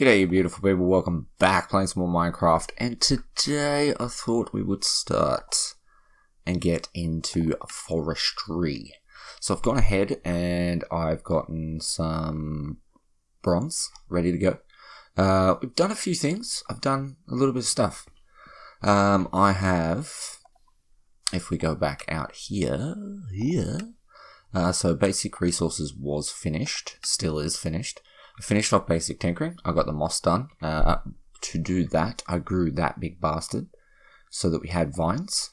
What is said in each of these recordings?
G'day you beautiful people, welcome back playing some more Minecraft, and today I thought we would start and get into forestry. So I've gone ahead and I've gotten some bronze ready to go. We've done a few things, I've done a little bit of stuff. I have, if we go back out here, so basic resources was finished, still is finished. I finished off basic tinkering. I got the moss done. To do that, I grew that big bastard so that we had vines.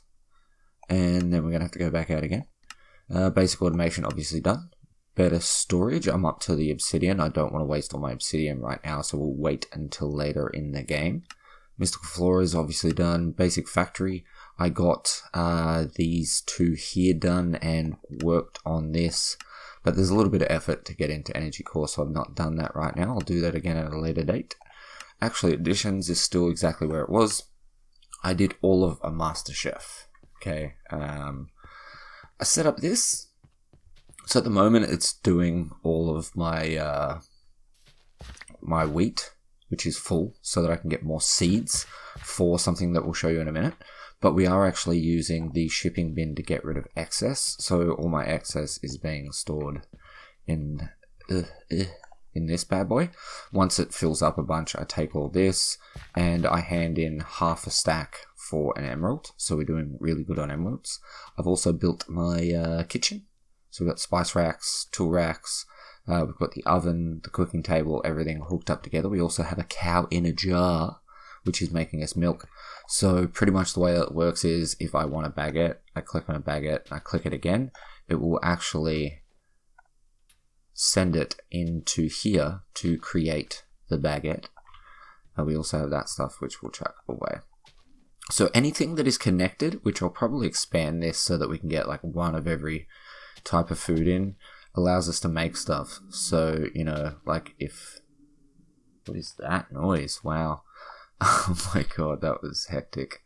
And then we're going to have to go back out again. Basic automation obviously done. Better storage. I'm up to the obsidian. I don't want to waste all my obsidian right now, so we'll wait until later in the game. Mystical flora is obviously done. Basic factory. I got these two here done and worked on this. But there's a little bit of effort to get into energy core, so I've not done that right now. I'll do that again at a later date. Actually, additions is still exactly where it was. I did all of a master chef. Okay. I set up this. So at the moment, it's doing all of my my wheat, which is full, so that I can get more seeds for something that we'll show you in a minute. But we are actually using the shipping bin to get rid of excess. So all my excess is being stored in this bad boy. Once it fills up a bunch, I take all this and I hand in half a stack for an emerald. So we're doing really good on emeralds. I've also built my kitchen. So we've got spice racks, tool racks. We've got the oven, the cooking table, everything hooked up together. We also have a cow in a jar, which is making us milk. So pretty much the way that it works is if I want a baguette, I click on a baguette, I click it again, it will actually send it into here to create the baguette. And we also have that stuff which we'll chuck away. So anything that is connected, which I'll probably expand this so that we can get like one of every type of food in, allows us to make stuff. So, you know, like if... What is that noise? Wow. Oh my god, that was hectic.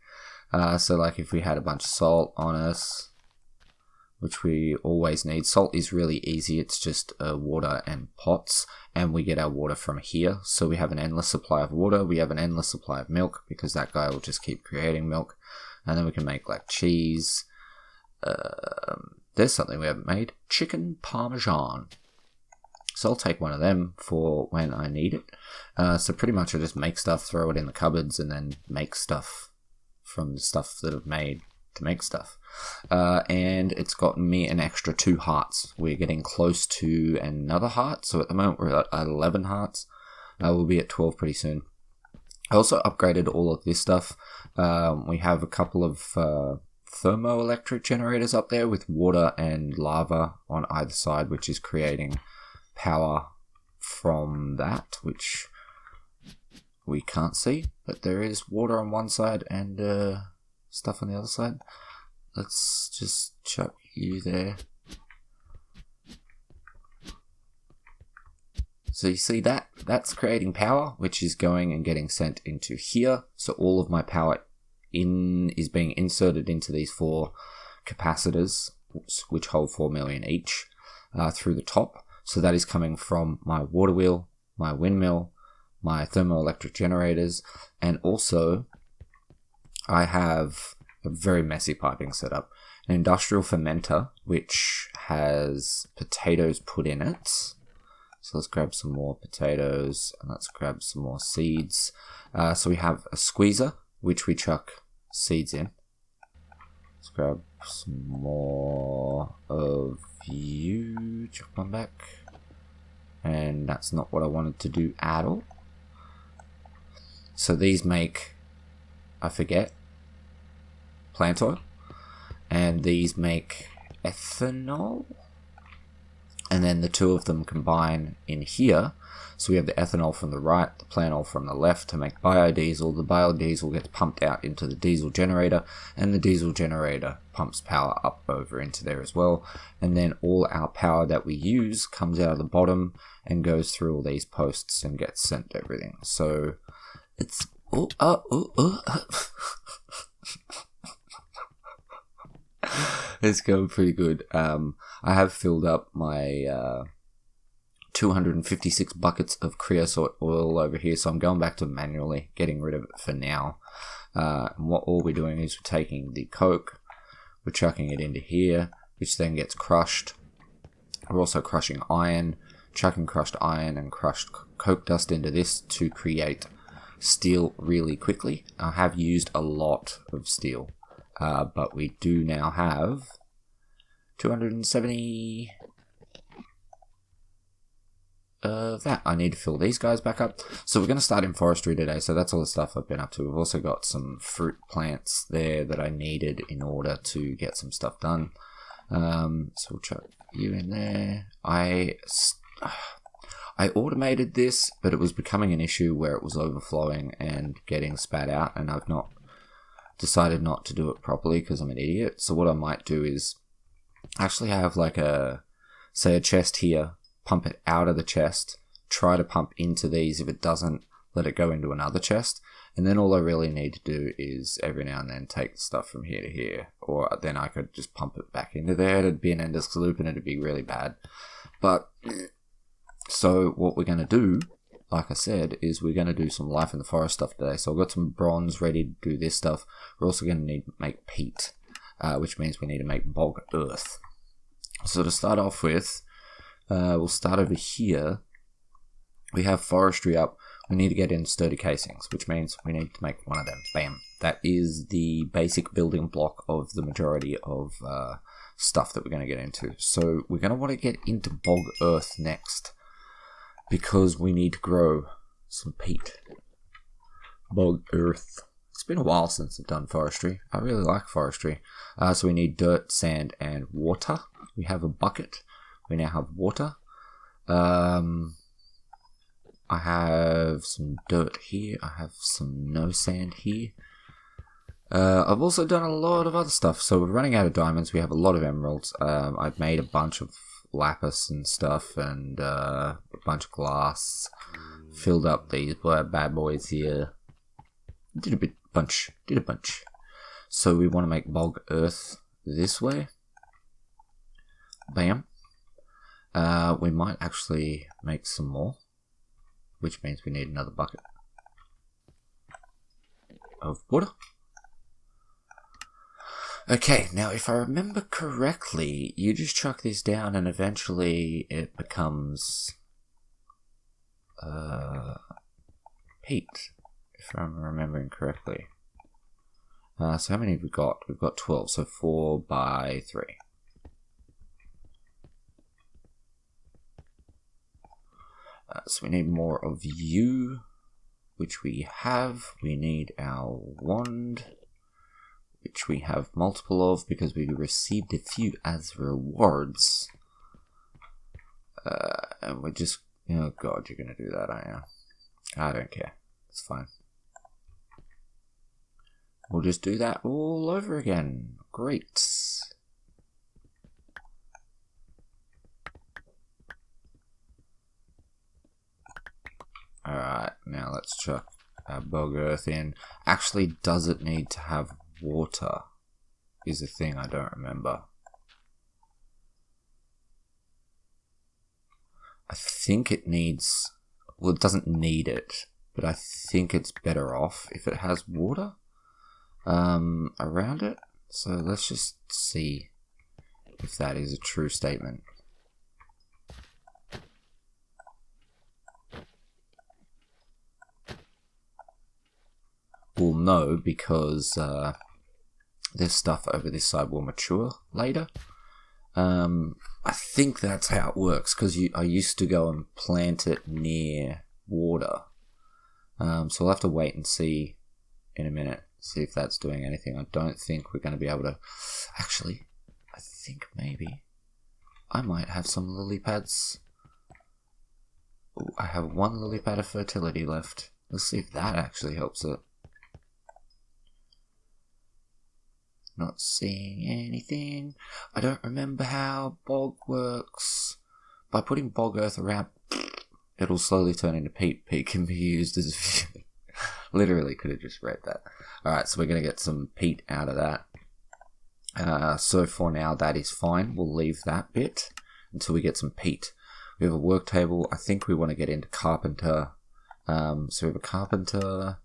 So like if we had a bunch of salt on us, which we always need. Salt is really easy. It's just water and pots, and we get our water from here. So we have an endless supply of water. We have an endless supply of milk because that guy will just keep creating milk. And then we can make like cheese. There's something we haven't made. Chicken Parmesan. So I'll take one of them for when I need it. So pretty much I just make stuff, throw it in the cupboards, and then make stuff from the stuff that I've made to make stuff. And it's gotten me an extra 2 hearts. We're getting close to another heart. So at the moment we're at 11 hearts. We'll be at 12 pretty soon. I also upgraded all of this stuff. We have a couple of thermoelectric generators up there with water and lava on either side, which is creating power from that, which we can't see, but there is water on one side and stuff on the other side. Let's just chuck you there. So you see that? That's creating power, which is going and getting sent into here. So all of my power is being inserted into these 4 capacitors, which hold 4 million each, through the top. So that is coming from my water wheel, my windmill, my thermoelectric generators, and also I have a very messy piping setup. An industrial fermenter, which has potatoes put in it. So let's grab some more potatoes, and let's grab some more seeds. So we have a squeezer, which we chuck seeds in. Let's grab some more of you, chuck one back. And that's not what I wanted to do at all. So these make, I forget, plant oil. And these make ethanol. And then the 2 of them combine in here. So we have the ethanol from the right, the plant oil from the left to make biodiesel. The biodiesel gets pumped out into the diesel generator, and the diesel generator pumps power up over into there as well. And then all our power that we use comes out of the bottom and goes through all these posts and gets sent to everything. So it's... It's going pretty good. I have filled up my 256 buckets of creosote oil over here, so I'm going back to manually getting rid of it for now. And what all we're doing is we're taking the coke, we're chucking it into here, which then gets crushed. We're also crushing iron, chucking crushed iron and crushed coke dust into this to create steel really quickly. I have used a lot of steel, but we do now have 270 of that. I need to fill these guys back up. So we're going to start in forestry today, so that's all the stuff I've been up to. We've also got some fruit plants there that I needed in order to get some stuff done. So we'll chuck you in there. I automated this, but it was becoming an issue where it was overflowing and getting spat out, and I've not decided not to do it properly because I'm an idiot. So what I might do is actually have like say a chest here, pump it out of the chest, try to pump into these. If it doesn't, let it go into another chest, and then all I really need to do is every now and then take the stuff from here to here, or then I could just pump it back into there. It'd be an endless loop and it'd be really bad. But so what we're going to do, like I said, is we're going to do some life in the forest stuff today. So I've got some bronze ready to do this stuff. We're also going to need to make peat, which means we need to make bog earth. So to start off with, we'll start over here. We have forestry up. We need to get in sturdy casings, which means we need to make one of them. Bam. That is the basic building block of the majority of stuff that we're going to get into. So we're going to want to get into bog earth next, because we need to grow some peat. Bog earth. It's been a while since I've done forestry. I really like forestry. So we need dirt, sand, and water. We have a bucket. We now have water. I have some dirt here. I have some no sand here. I've also done a lot of other stuff. So we're running out of diamonds. We have a lot of emeralds. I've made a bunch of lapis and stuff, and a bunch of glass. Filled up these bad boys here. Did a bunch. So we want to make bog earth this way. Bam. We might actually make some more, which means we need another bucket of water. Okay, now if I remember correctly, you just chuck this down and eventually it becomes peat, if I'm remembering correctly. So how many have we got? We've got 12, so 4 by 3. So we need more of you, which we have. We need our wand, which we have multiple of because we received a few as rewards. And we're just... Oh god, you're going to do that, aren't you? I don't care. It's fine. We'll just do that all over again. Great. Alright, now let's chuck our bog earth in. Actually, does it need to have water? Is a thing I don't remember. I think it needs... Well, it doesn't need it, but I think it's better off if it has water around it. So let's just see if that is a true statement. We'll know because this stuff over this side will mature later. I think that's how it works, because I used to go and plant it near water. So we'll have to wait and see in a minute, see if that's doing anything. I don't think we're going to be able to... Actually, I think maybe I might have some lily pads. Ooh, I have 1 lily pad of fertility left. Let's see if that actually helps it. Not seeing anything. I don't remember how bog works. By putting bog earth around, it'll slowly turn into peat. Peat can be used as... Literally could have just read that. Alright, so we're going to get some peat out of that. So for now, that is fine. We'll leave that bit until we get some peat. We have a work table. I think we want to get into carpenter. So we have a carpenter,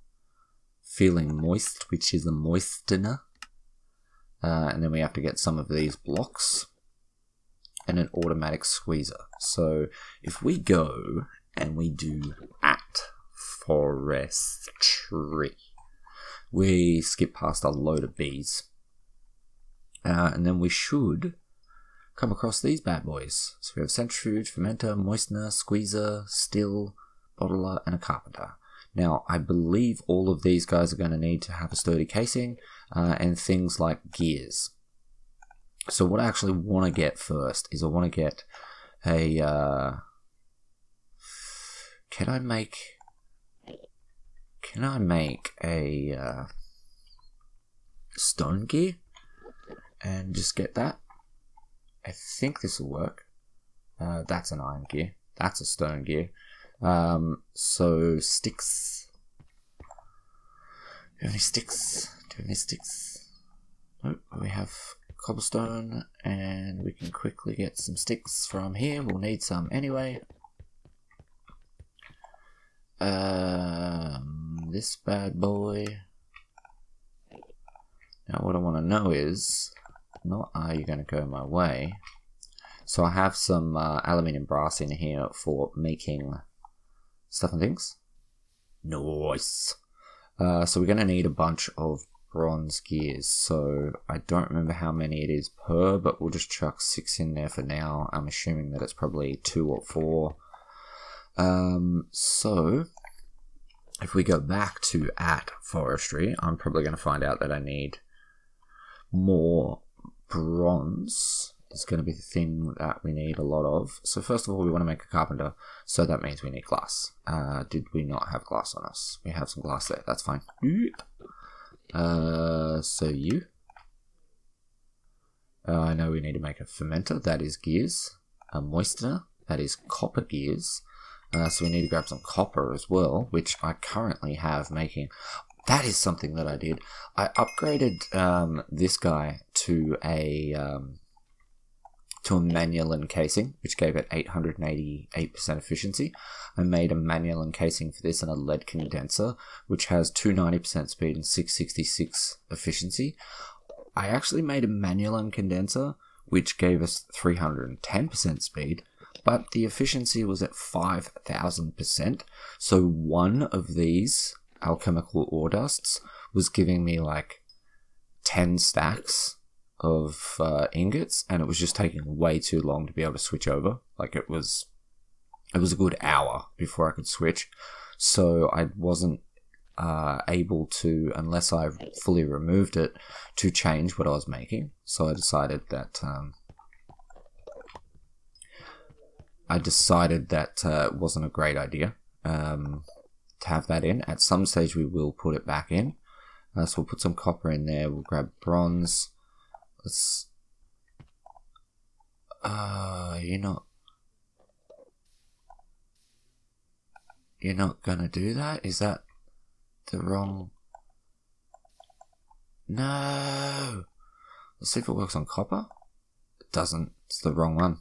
feeling moist, which is a moistener. And then we have to get some of these blocks and an automatic squeezer. So if we go and we do at Forestry, we skip past a load of bees. And then we should come across these bad boys. So we have centrifuge, fermenter, moistener, squeezer, still, bottler, and a carpenter. Now, I believe all of these guys are going to need to have a sturdy casing and things like gears. So what I actually want to get first is I want to get a... Can I make a stone gear and just get that? I think this will work. That's an iron gear. That's a stone gear. So sticks. Do you have any sticks? Nope. We have cobblestone, and we can quickly get some sticks from here. We'll need some anyway. This bad boy. Now what I want to know is, not are you going to go my way? So I have some aluminium brass in here for making stuff and things. Nice. So we're going to need a bunch of bronze gears. So I don't remember how many it is per, but we'll just chuck 6 in there for now. I'm assuming that it's probably 2 or 4. So if we go back to at Forestry, I'm probably going to find out that I need more bronze. It's going to be the thing that we need a lot of. So first of all, we want to make a carpenter, so that means we need glass. Did we not have glass on us? We have some glass there, that's fine. So you. I know we need to make a fermenter, that is gears. A moistener, that is copper gears. So we need to grab some copper as well, which I currently have making. That is something that I did. I upgraded this guy to a manual encasing, which gave it 888% efficiency. I made a manual encasing for this and a lead condenser, which has 290% speed and 666 efficiency. I actually made a manual condenser, which gave us 310% speed, but the efficiency was at 5,000%. So one of these alchemical ore dusts was giving me like 10 stacks of ingots, and it was just taking way too long to be able to switch over. Like it was a good hour before I could switch, so I wasn't able to, unless I fully removed it, to change what I was making. So I decided that it wasn't a great idea to have that in. At some stage we will put it back in. So we'll put some copper in there, we'll grab bronze. Let's... You're not gonna do that? Is that the wrong... No! Let's see if it works on copper. It doesn't. It's the wrong one.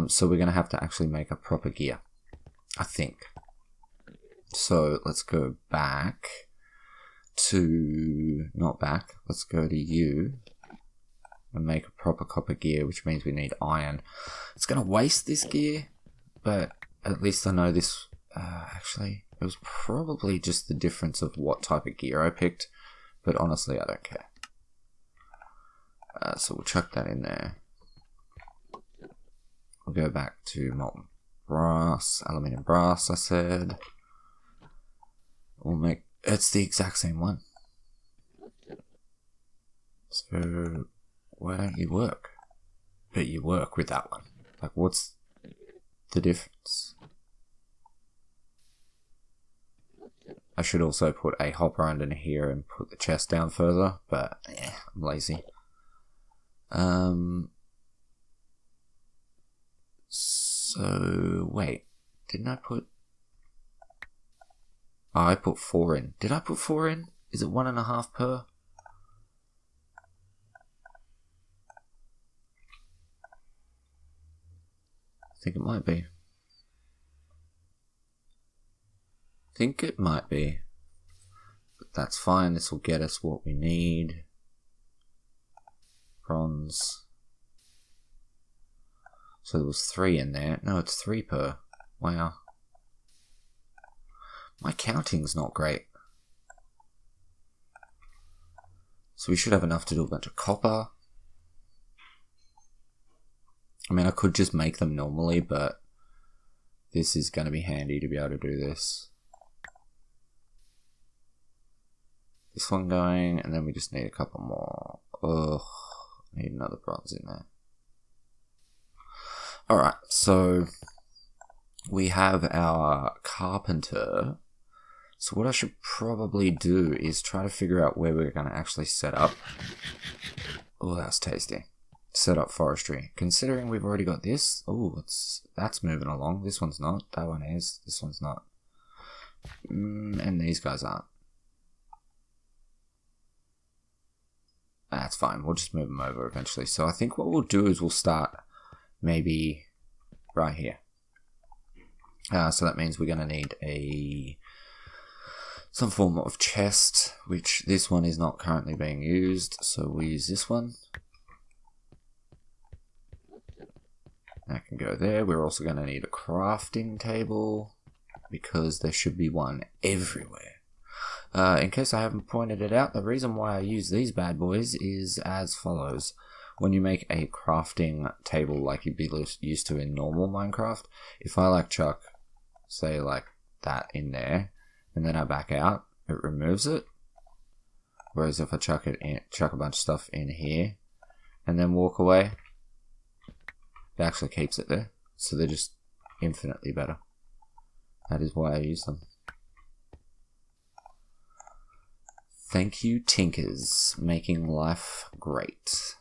So we're gonna have to actually make a proper gear, I think. So let's go back to... Not back. Let's go to you and make a proper copper gear, which means we need iron. It's going to waste this gear, but at least I know this... actually, it was probably just the difference of what type of gear I picked, but honestly, I don't care. So we'll chuck that in there. We'll go back to molten brass, aluminium brass, I said. We'll make... It's the exact same one. So... why don't you work? But you work with that one. Like, what's the difference? I should also put a hopper under here and put the chest down further, but I'm lazy. So, wait. Didn't I put... Oh, I put 4 in. Did I put 4 in? Is it 1.5 per? think it might be. Think it might be. But that's fine. This will get us what we need. Bronze. So there was 3 in there. No, it's 3 per. Wow. My counting's not great. So we should have enough to do a bunch of copper. I mean, I could just make them normally, but this is going to be handy to be able to do this. This one going, and then we just need a couple more. Ugh, need another bronze in there. Alright, so we have our carpenter. So what I should probably do is try to figure out where we're going to actually set up. Oh, that's tasty. Set up forestry. Considering we've already got this. Oh, that's moving along. This one's not. That one is. This one's not. And these guys aren't. That's fine. We'll just move them over eventually. So I think what we'll do is we'll start maybe right here. So that means we're going to need some form of chest, which this one is not currently being used. So we use this one. That can go there. We're also going to need a crafting table because there should be one everywhere. In case I haven't pointed it out, the reason why I use these bad boys is as follows. When you make a crafting table like you'd be used to in normal Minecraft, if I like chuck, say like that in there, and then I back out, it removes it. Whereas if I chuck a bunch of stuff in here, and then walk away, it actually keeps it there. So they're just infinitely better. That is why I use them. Thank you, Tinkers, making life great.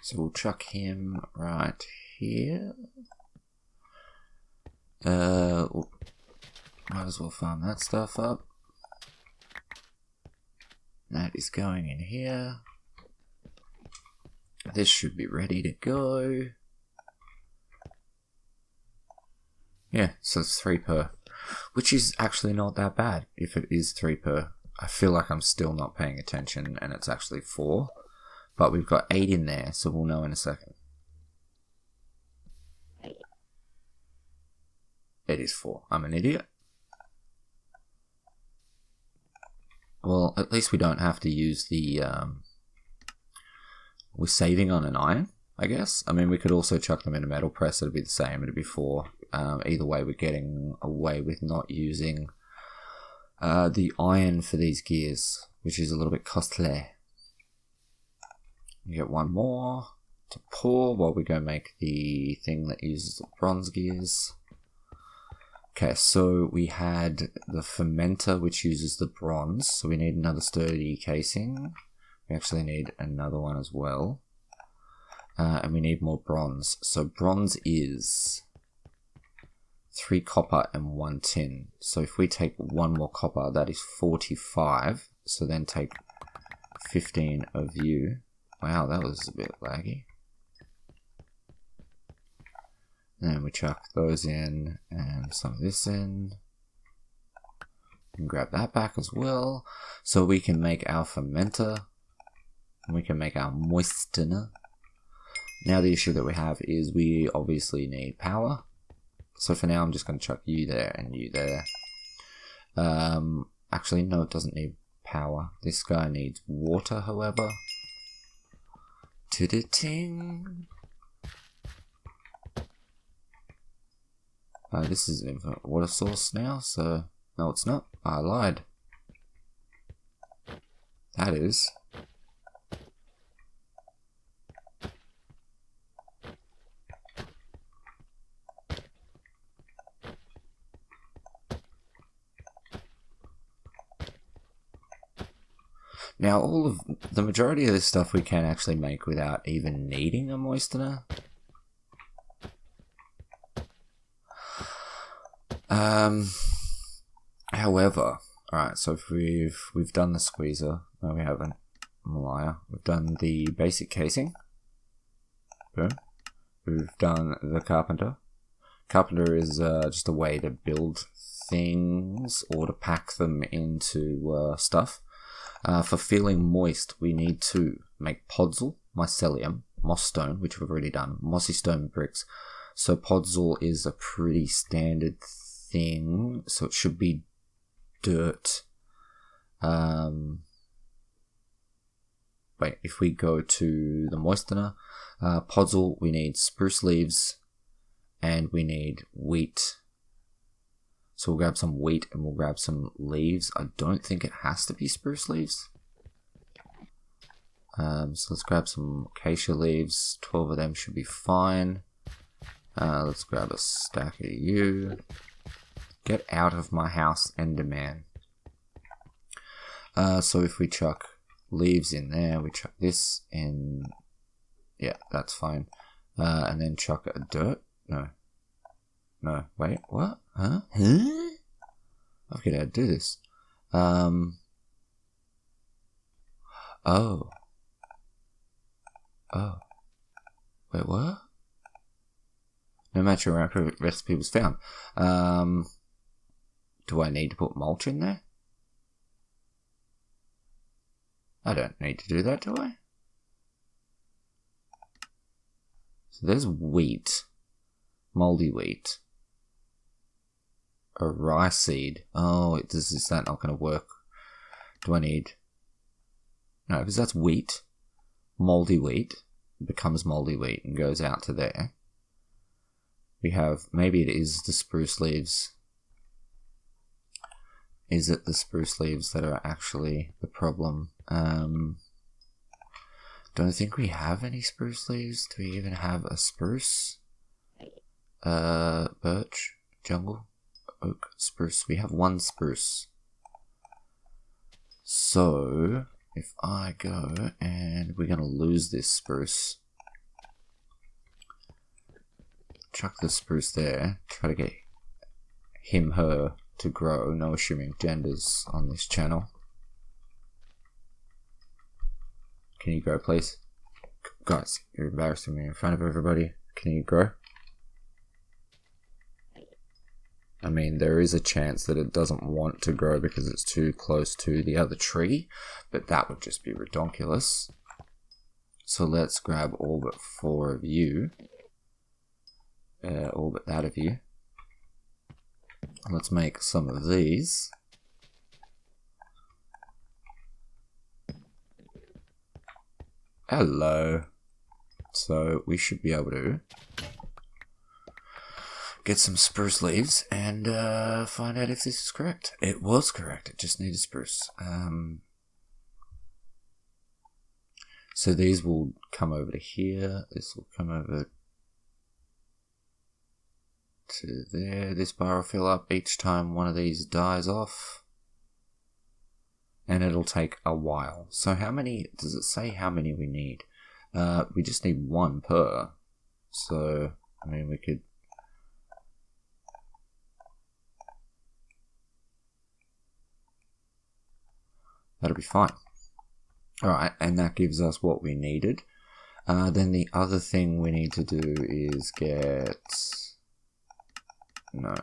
So we'll chuck him right here. Might as well farm that stuff up. That is going in here. This should be ready to go. Yeah, so it's 3 per. Which is actually not that bad if it is 3 per. I feel like I'm still not paying attention and it's actually 4. But we've got 8 in there, so we'll know in a second. It is 4. I'm an idiot. Well, at least we don't have to use the... we're saving on an iron, I guess. I mean, we could also chuck them in a metal press. It'd be the same. It'd be 4. Either way, we're getting away with not using the iron for these gears, which is a little bit costly. We get one more to pour while we go make the thing that uses the bronze gears. Okay, so we had the fermenter, which uses the bronze. So we need another sturdy casing. We actually need another one as well. And we need more bronze. So bronze is 3 copper and 1 tin. So if we take 1 more copper, that is 45. So then take 15 of you. Wow, that was a bit laggy. And we chuck those in and some of this in. And grab that back as well. So we can make our fermenter. And we can make our moistener. Now the issue that we have is we obviously need power. So for now I'm just going to chuck you there and you there. Actually no, it doesn't need power. This guy needs water, however. Ting. This is an infinite water source now, so no it's not. I lied. That is. Now, the majority of this stuff we can actually make without even needing a moistener. However, alright, so if we've done the squeezer. No, we haven't. I'm a liar. We've done the basic casing. Boom. we've done the carpenter. Carpenter is just a way to build things or to pack them into stuff. For feeling moist, we need to make podzol, mycelium, moss stone, which we've already done, mossy stone bricks. So podzol is a pretty standard thing, so it should be dirt. Wait, if we go to the moistener, podzol, we need spruce leaves and we need wheat. So we'll grab some wheat and we'll grab some leaves. I don't think it has to be spruce leaves. So let's grab some acacia leaves. 12 of them should be fine. Let's grab a stack of you. Get out of my house, Enderman. So if we chuck leaves in there, we chuck this in. Yeah, that's fine. And then chuck a dirt. No, wait, what? Huh? I forget how to do this. Oh. Wait, what? No match around recipe was found. Do I need to put mulch in there? I don't need to do that, do I? So there's wheat. Moldy wheat. A rye seed. Oh, is that not going to work? Do I need... No, because that's wheat. Moldy wheat. It becomes moldy wheat and goes out to there. We have... Maybe it is the spruce leaves. Is it the spruce leaves that are actually the problem? Don't think we have any spruce leaves. Do we even have a spruce? Birch, jungle, oak, spruce. We have one spruce. So, if I go and we're going to lose this spruce. Chuck the spruce there. Try to get him, her to grow. No assuming genders on this channel. Can you grow, please? Guys, you're embarrassing me in front of everybody. Can you grow? I mean, there is a chance that it doesn't want to grow because it's too close to the other tree, but that would just be redonkulous. So let's grab all but 4 of you. All but that of you. Let's make some of these. Hello. So we should be able to get some spruce leaves and find out if this is correct. It was correct. It just needed spruce. So these will come over to here. This will come over to there. This bar will fill up each time one of these dies off. And it'll take a while. So how many, does it say how many we need? We just need 1 per. So, I mean, we could... That'll be fine. Alright, and that gives us what we needed. Then the other thing we need to do is get... No.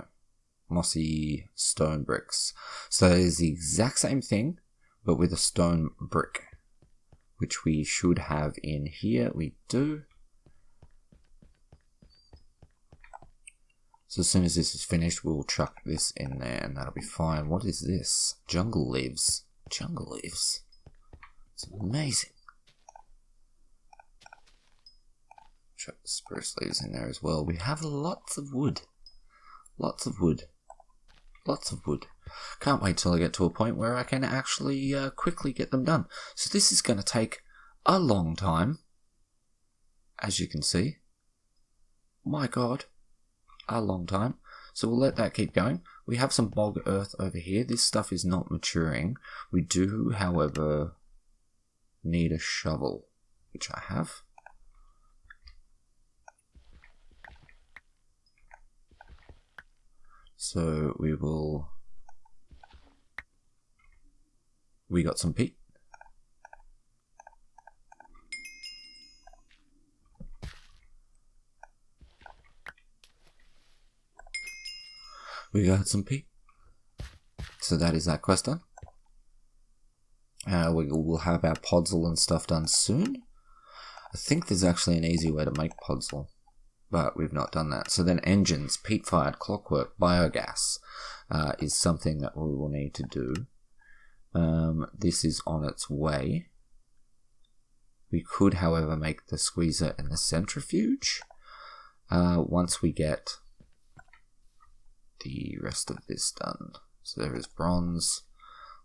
Mossy stone bricks. So it is the exact same thing, but with a stone brick, which we should have in here. We do. So as soon as this is finished, we'll chuck this in there and that'll be fine. What is this? Jungle leaves. Jungle leaves. It's amazing. Chuck the spruce leaves in there as well. We have lots of wood. Lots of wood. Lots of wood. Can't wait till I get to a point where I can actually quickly get them done. So this is going to take a long time, as you can see. My God, a long time. So we'll let that keep going. We have some bog earth over here. This stuff is not maturing. We do, however, need a shovel, which I have. So we got some peat. We got some peat. So that is that quest done. We will have our podzol and stuff done soon. I think there's actually an easy way to make podzol, but we've not done that. So then engines, peat-fired, clockwork, biogas is something that we will need to do. This is on its way. We could, however, make the squeezer and the centrifuge once we get the rest of this done. So there is bronze.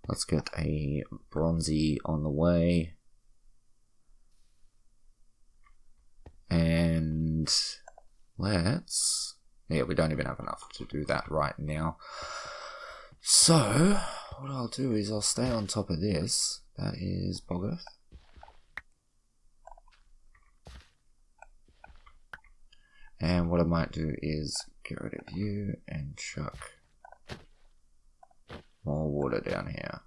Let's get a bronzy on the way. And let's... yeah, we don't even have enough to do that right now. So, what I'll do is I'll stay on top of this. That is bog earth. And what I might do is get rid of you and chuck more water down here.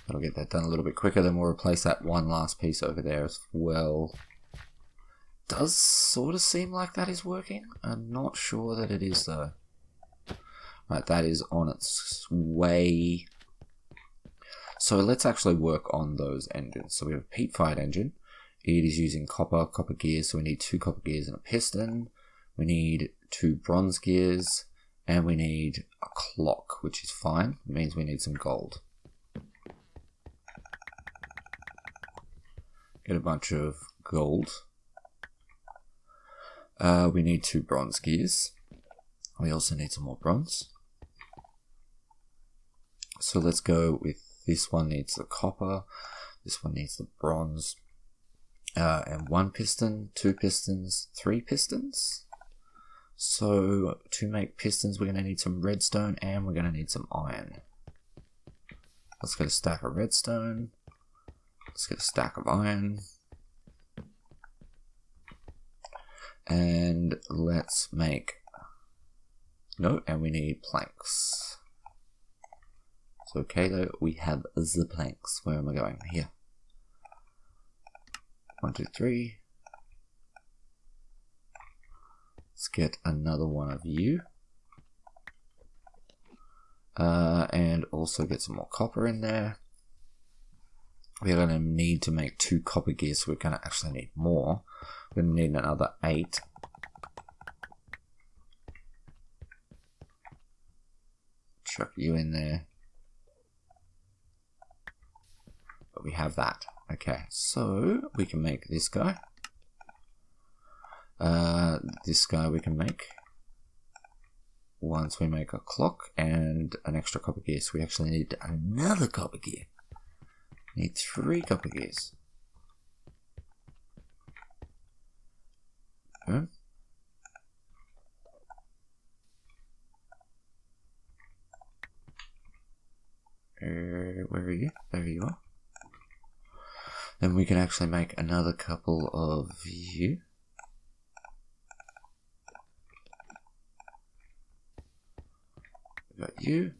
That'll get that done a little bit quicker. Then we'll replace that one last piece over there as well. Does sort of seem like that is working. I'm not sure that it is though. Right, that is on its way. So let's actually work on those engines. So we have a peat-fired engine. It is using copper gears. So we need 2 copper gears and a piston. We need 2 bronze gears. And we need a clock, which is fine. It means we need some gold. Get a bunch of gold. We need 2 bronze gears. We also need some more bronze. So let's go with this one needs the copper. This one needs the bronze. And 1 piston, 2 pistons, 3 pistons. So to make pistons, we're going to need some redstone and we're going to need some iron. Let's get a stack of redstone. Let's get a stack of iron. And let's make... no, and we need planks. So Kalo, we have the planks. Where am I going? Here. 1, 2, 3. Let's get another one of you. And also get some more copper in there. We're going to need to make 2 copper gears, so we're going to actually need more. We're going to need another 8. Chuck you in there. But we have that. Okay, so we can make this guy. This guy we can make once we make a clock and an extra copper gear. So we actually need another copper gear. Need 3 copper gears. Okay. Where are you? There you are. Then we can actually make another couple of you. We got you.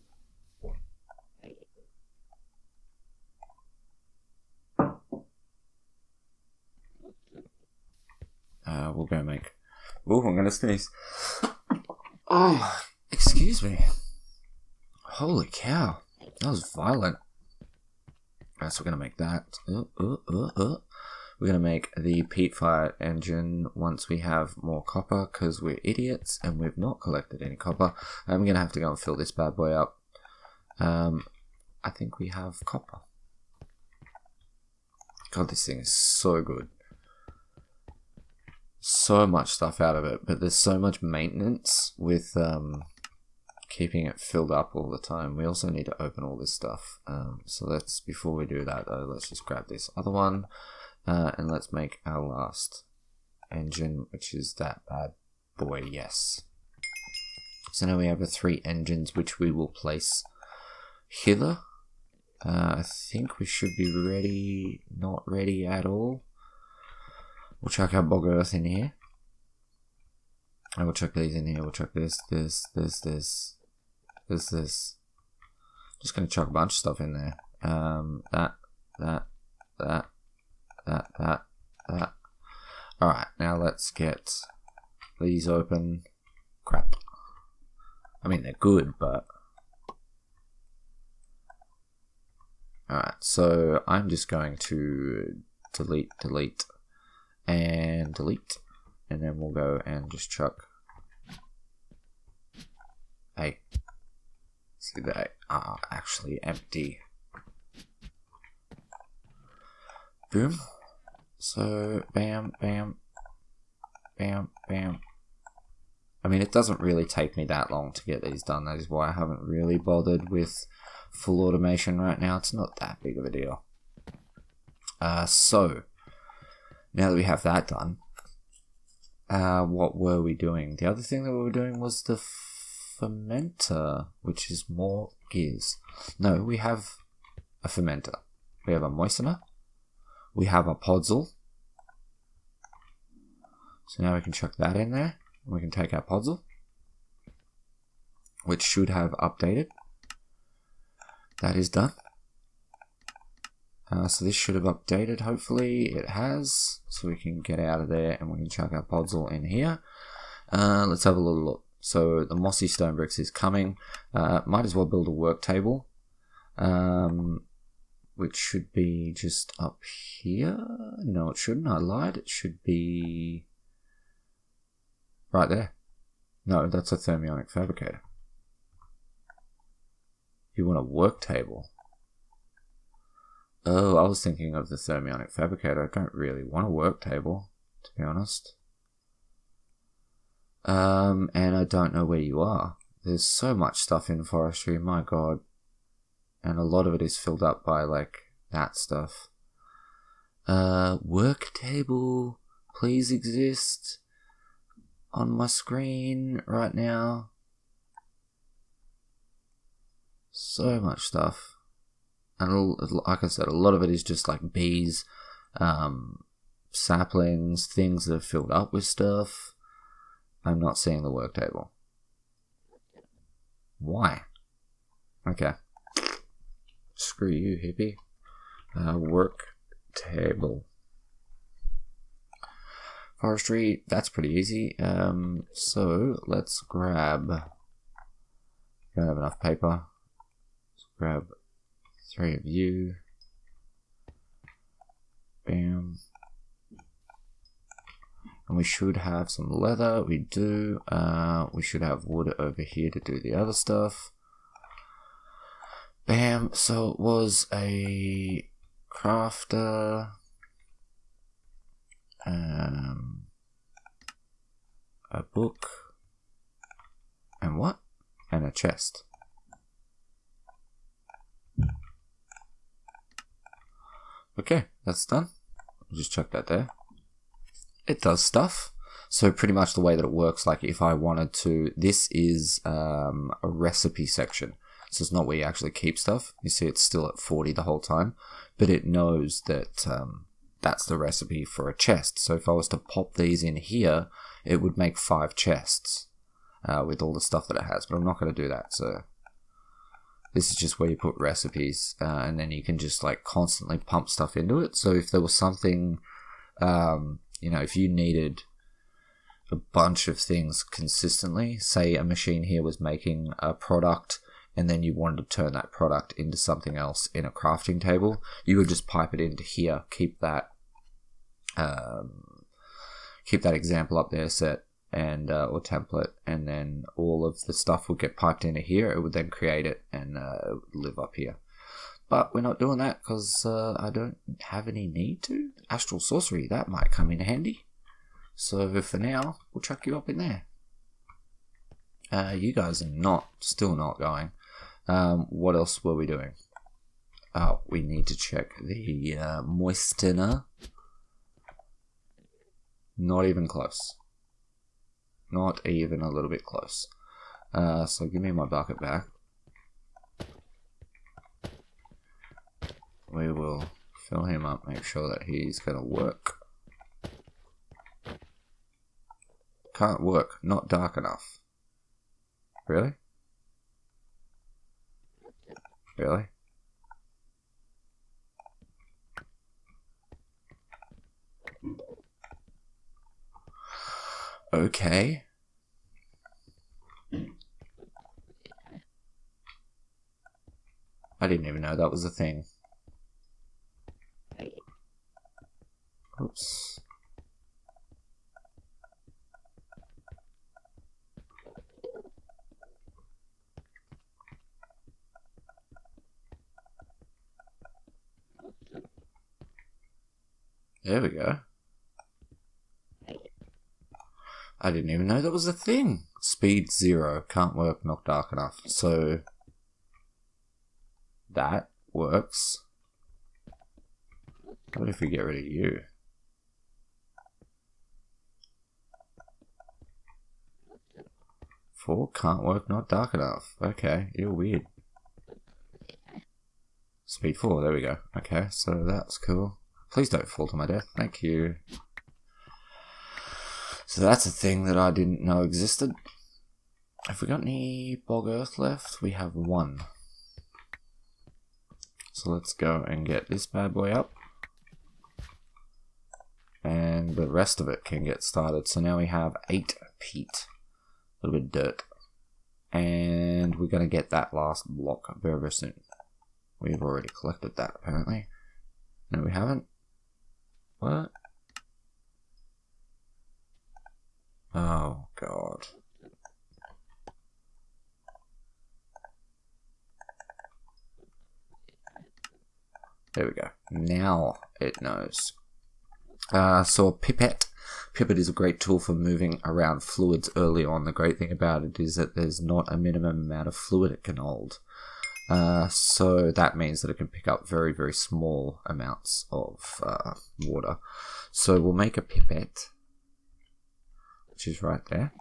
We're gonna make... oh, I'm gonna sneeze. Oh, excuse me. Holy cow. That was violent. Right, so we're gonna make that. We're gonna make the peat-fired engine once we have more copper, because we're idiots and we've not collected any copper. I'm gonna have to go and fill this bad boy up. I think we have copper. God, this thing is so good. So much stuff out of it, but there's so much maintenance with keeping it filled up all the time. We also need to open all this stuff. So let's, before we do that though, let's just grab this other one and let's make our last engine, which is that bad boy. Yes. So now we have the 3 engines which we will place hither. I think we should be ready. Not ready at all. We'll chuck our bog earth in here. And we'll chuck these in here. We'll chuck this. Just gonna chuck a bunch of stuff in there. That. Alright, now let's get these open. Crap. I mean, they're good, but... Alright, so I'm just going to delete, and delete. And then we'll go and just chuck... Hey. See, they are actually empty. Boom. So, bam, bam, bam, bam. I mean, it doesn't really take me that long to get these done. That is why I haven't really bothered with full automation right now. It's not that big of a deal. So, now that we have that done, what were we doing? The other thing that we were doing was the fermenter, which is more gears. No, we have a fermenter. We have a moistener. We have a podzol. So now we can chuck that in there. We can take our podzol, which should have updated. That is done. So this should have updated, hopefully it has. So we can get out of there and we can chuck our podzol in here. Let's have a little look. So the mossy stone bricks is coming. Might as well build a work table, which should be just up here. No, it shouldn't. I lied. It should be right there. No, that's a thermionic fabricator. You want a work table? Oh, I was thinking of the thermionic fabricator. I don't really want a work table, to be honest. And I don't know where you are. There's so much stuff in forestry, my god. And a lot of it is filled up by, like, that stuff. Work table, please exist on my screen right now. So much stuff. And like I said, a lot of it is just like bees, saplings, things that are filled up with stuff. I'm not seeing the work table. Why? Okay. Screw you, hippie. Work table. Forestry, that's pretty easy. So let's grab... Don't have enough paper. Let's grab 3 of you. Bam. And we should have some leather. We do. We should have wood over here to do the other stuff. Bam. So it was a crafter. A book. And what? And a chest. Okay, that's done. I'll just chuck that there. It does stuff. So pretty much the way that it works, like if I wanted to, this is a recipe section. So it's not where you actually keep stuff. You see it's still at 40 the whole time, but it knows that that's the recipe for a chest. So if I was to pop these in here, it would make 5 chests with all the stuff that it has, but I'm not going to do that. So this is just where you put recipes, and then you can just like constantly pump stuff into it. So if there was something, you know, if you needed a bunch of things consistently, say a machine here was making a product and then you wanted to turn that product into something else in a crafting table, you would just pipe it into here, keep that example up there set, and or template, and then all of the stuff would get piped into here. It would then create it and live up here. But we're not doing that because I don't have any need to. Astral sorcery, that might come in handy. So for now, we'll chuck you up in there. You guys are still not going. What else were we doing? Oh, we need to check the moistener. Not even close. Not even a little bit close. So give me my bucket back. We will fill him up, make sure that he's going to work. Can't work, not dark enough. Really? Really? Okay. I didn't even know that was a thing. Oops. There we go. I didn't even know that was a thing. Speed 0. Can't work, not dark enough. So that works. What if we get rid of you? Four, can't work, not dark enough. Okay, you're weird. Speed 4, there we go. Okay, so that's cool. Please don't fall to my death. Thank you. So that's a thing that I didn't know existed. Have we got any bog earth left? We have 1. So let's go and get this bad boy up. And the rest of it can get started. So now we have 8 peat. A little bit of dirt. And we're going to get that last block very, very soon. We've already collected that apparently. No, we haven't. What? Oh, God. There we go. Now it knows. So a pipette. Pipette is a great tool for moving around fluids early on. The great thing about it is that there's not a minimum amount of fluid it can hold. So that means that it can pick up very, very small amounts of water. So we'll make a pipette, which is right there.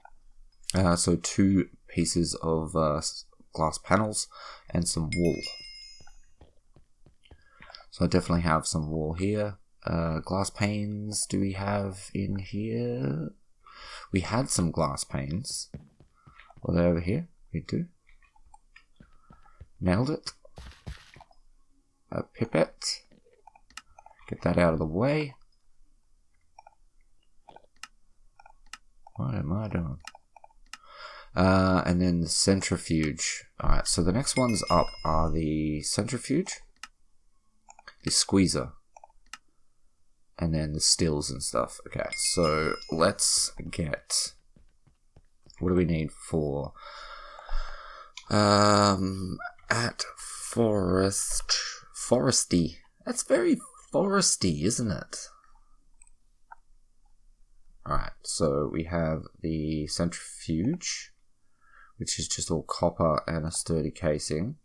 So 2 pieces of glass panels and some wool. So I definitely have some wool here. Glass panes, do we have in here? We had some glass panes. Are they over here? We do. Nailed it. A pipette. Get that out of the way. What am I doing? And then the centrifuge. Alright, so the next ones up are the centrifuge, the squeezer, and then the stills and stuff. Okay, so let's get... What do we need for... At Forestry. That's very foresty, isn't it? Alright, so we have the centrifuge, which is just all copper and a sturdy casing,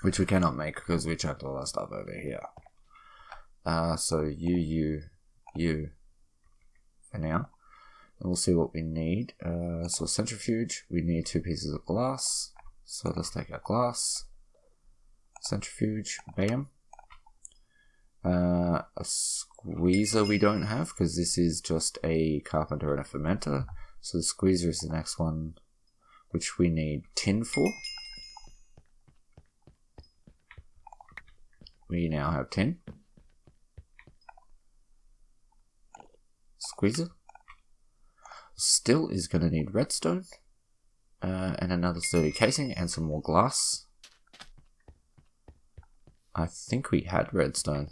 which we cannot make because we chucked all our stuff over here. So you for now. And we'll see what we need. So centrifuge, we need 2 pieces of glass. So let's take our glass. Centrifuge, bam. A squeezer we don't have because this is just a carpenter and a fermenter. So the squeezer is the next one, which we need tin for. We now have tin. Squeezer. Still is going to need redstone. And another sturdy casing and some more glass. I think we had redstone.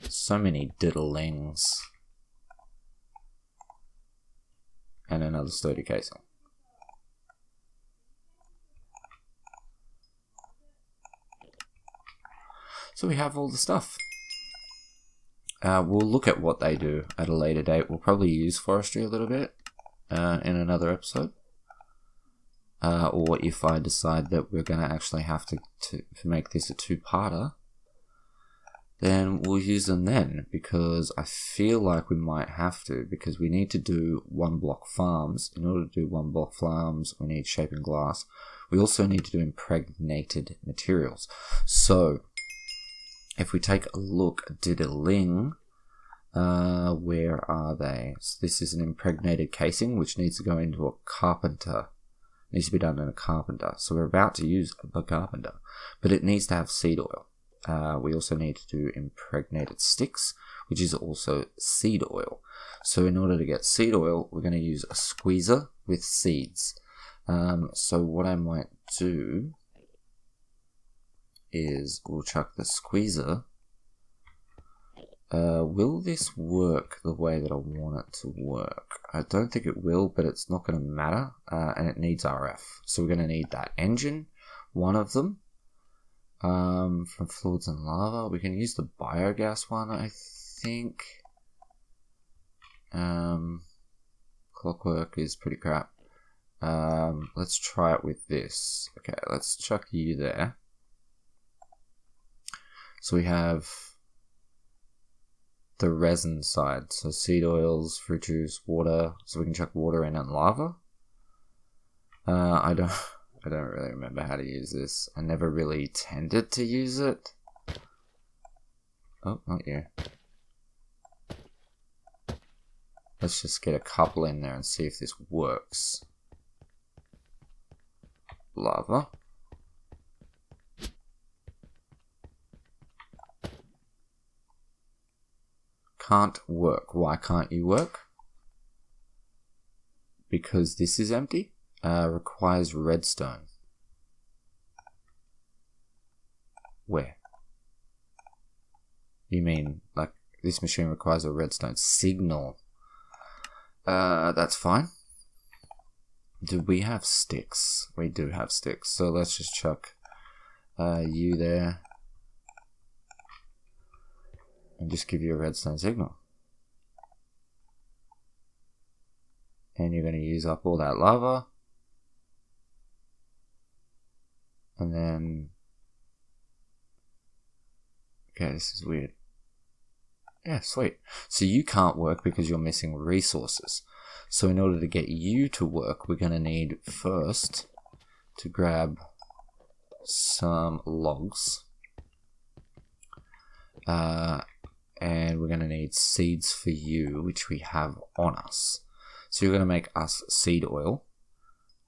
So many diddlings. And another sturdy casing. So we have all the stuff. We'll look at what they do at a later date. We'll probably use forestry a little bit in another episode. Or if I decide that we're going to actually have to make this a 2-parter, then we'll use them then, because I feel like we might have to, because we need to do 1-block farms. In order to do 1-block farms, we need shaping glass. We also need to do impregnated materials. So, if we take a look, diddling, where are they? So this is an impregnated casing, which needs to go into a carpenter. It needs to be done in a carpenter. So we're about to use a carpenter, but it needs to have seed oil. we also need to do impregnated sticks, which is also seed oil. So in order to get seed oil, we're going to use a squeezer with seeds. So what I might do is we'll chuck the squeezer. Will this work the way that I want it to work? I don't think it will, but it's not going to matter, and it needs RF. So we're going to need that engine, one of them, from fluids and lava. We can use the biogas one, I think. Clockwork is pretty crap. Let's try it with this. Okay, let's chuck you there. So we have the resin side, so seed oils, fruit juice, water, so we can chuck water in and lava. I don't really remember how to use this. I never really tended to use it. Oh, not you. Let's just get a couple in there and see if this works. Lava. Can't work. Why can't you work? Because this is empty. Requires redstone. Where? You mean like this machine requires a redstone signal? That's fine. Do we have sticks? We do have sticks. So let's just chuck you there. And just give you a redstone signal. And you're going to use up all that lava. And then... Okay, this is weird. Yeah, sweet. So you can't work because you're missing resources. So in order to get you to work, we're going to need first to grab some logs. And we're going to need seeds for you, which we have on us. So you're going to make us seed oil.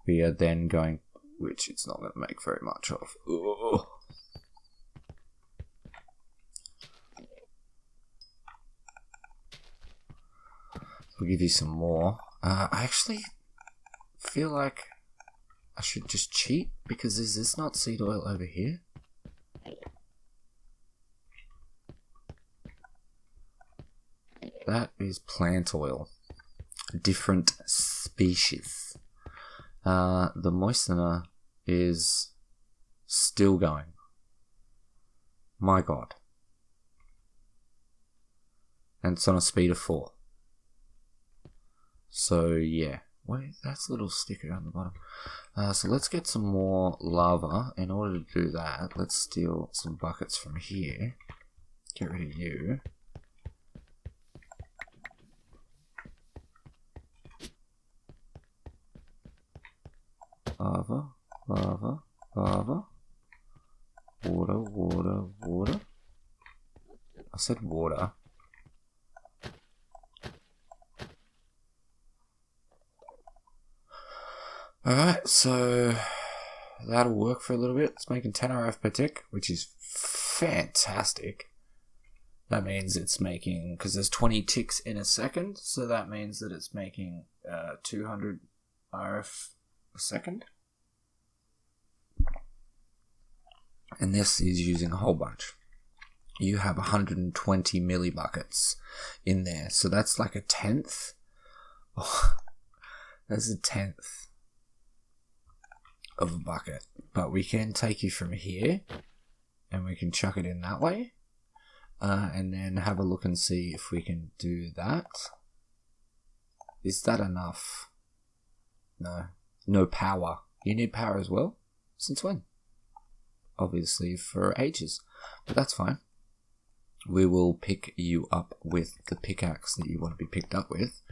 We are then going, which it's not going to make very much of. Ugh. We'll give you some more. I actually feel like I should just cheat, because is this not seed oil over here? That is plant oil. Different species. The moistener is still going. My god. And it's on a speed of 4. So yeah. Wait, that's a little sticker on the bottom. So let's get some more lava. In order to do that, let's steal some buckets from here. Get rid of you. Lava, lava, lava. Water, water, water. I said water. Alright, so that'll work for a little bit. It's making 10 RF per tick, which is fantastic. That means it's making, because there's 20 ticks in a second, so that means that it's making 200 RF a second. And this is using a whole bunch. You have 120 millibuckets in there, so that's like a tenth. Oh, that's a tenth of a bucket. But we can take you from here and we can chuck it in that way, and then have a look and see if we can do that. Is that enough? No power. You need power as well? Since when? Obviously for ages, but that's fine. We will pick you up with the pickaxe that you want to be picked up with,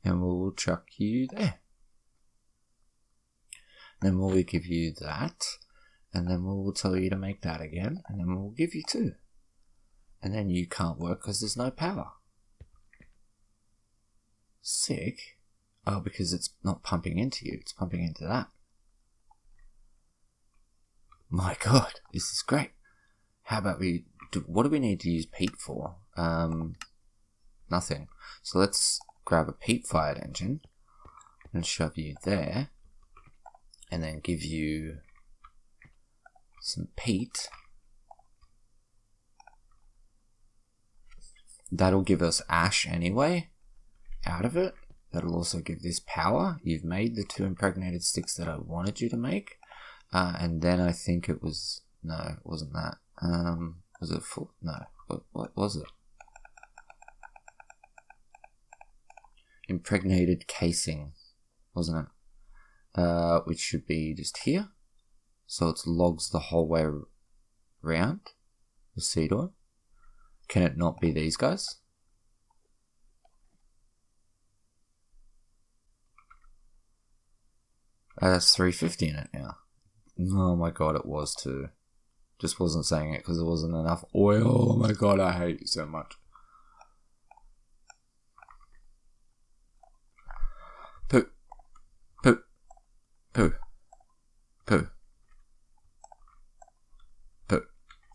and we'll chuck you there. Then we'll give you that, and then we'll tell you to make that again, and then we'll give you 2. And then you can't work because there's no power. Sick. Oh, because it's not pumping into you, it's pumping into that. My god, this is great. How about we do, what do we need to use peat for? Nothing. So let's grab a peat fired engine and shove you there, and then give you some peat. That'll give us ash anyway out of it. That'll also give this power. You've made the 2 impregnated sticks that I wanted you to make. And then I think it was... No, it wasn't that. Was it full? No. What was it? Impregnated casing, wasn't it? Which should be just here. So it's logs the whole way around the seed oil. Can it not be these guys? That's 350 in it now. Oh my god, it was too. Just wasn't saying it because there wasn't enough oil. Oh my god, I hate you so much. Poo. Poo. Poo. Poo. Poo.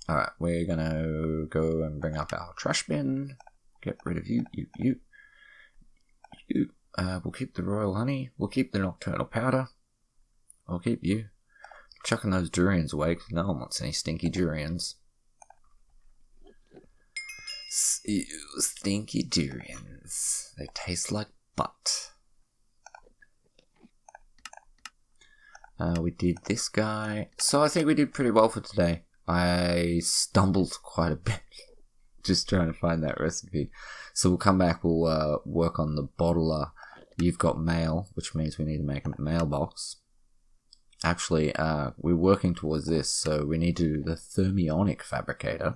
Alright, we're gonna go and bring up our trash bin. Get rid of you. We'll keep the royal honey. We'll keep the nocturnal powder. I'll keep you. Chucking those durians away because no one wants any stinky durians. Ew, stinky durians. They taste like butt. We did this guy. So I think we did pretty well for today. I stumbled quite a bit just trying to find that recipe. So we'll come back, we'll work on the bottler. You've got mail, which means we need to make a mailbox. Actually, we're working towards this, so we need to do the thermionic fabricator.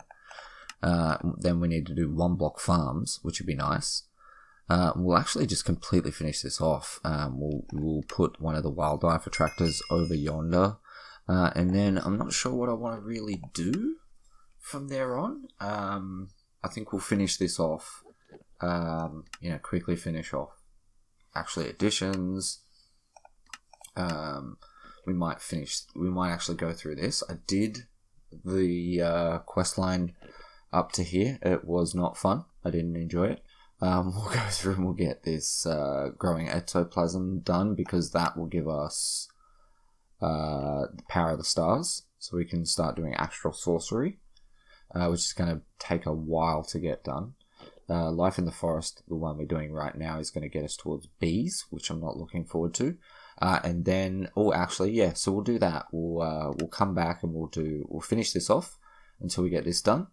Then we need to do 1 block farms, which would be nice. We'll actually just completely finish this off. We'll put one of the wildlife attractors over yonder. And then I'm not sure what I want to really do from there on. I think we'll finish this off. Quickly finish off. Actually, additions. We might actually go through this. I did the quest line up to here. It was not fun. I didn't enjoy it. We'll go through and we'll get this growing ectoplasm done because that will give us the power of the stars. So we can start doing astral sorcery, which is going to take a while to get done. Life in the forest, the one we're doing right now, is going to get us towards bees, which I'm not looking forward to. And then, so we'll do that. We'll come back and we'll finish this off until we get this done.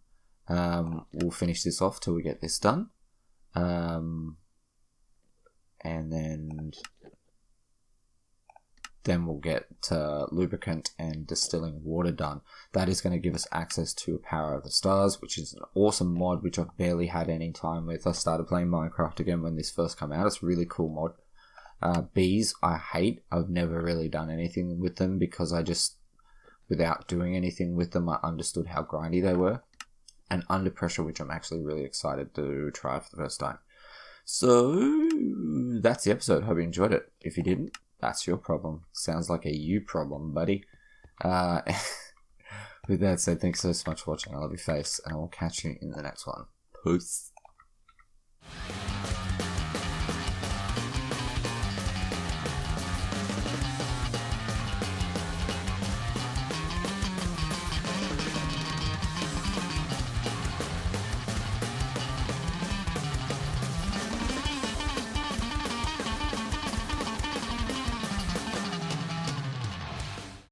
We'll finish this off till we get this done. And then we'll get lubricant and distilling water done. That is going to give us access to Power of the Stars, which is an awesome mod, which I've barely had any time with. I started playing Minecraft again when this first came out. It's a really cool mod. Bees, I hate. I've never really done anything with them because without doing anything with them, I understood how grindy they were. And Under Pressure, which I'm actually really excited to try for the first time. So, that's the episode. Hope you enjoyed it. If you didn't, that's your problem. Sounds like a you problem, buddy. With that said, thanks so much for watching. I love your face, and I will catch you in the next one. Peace.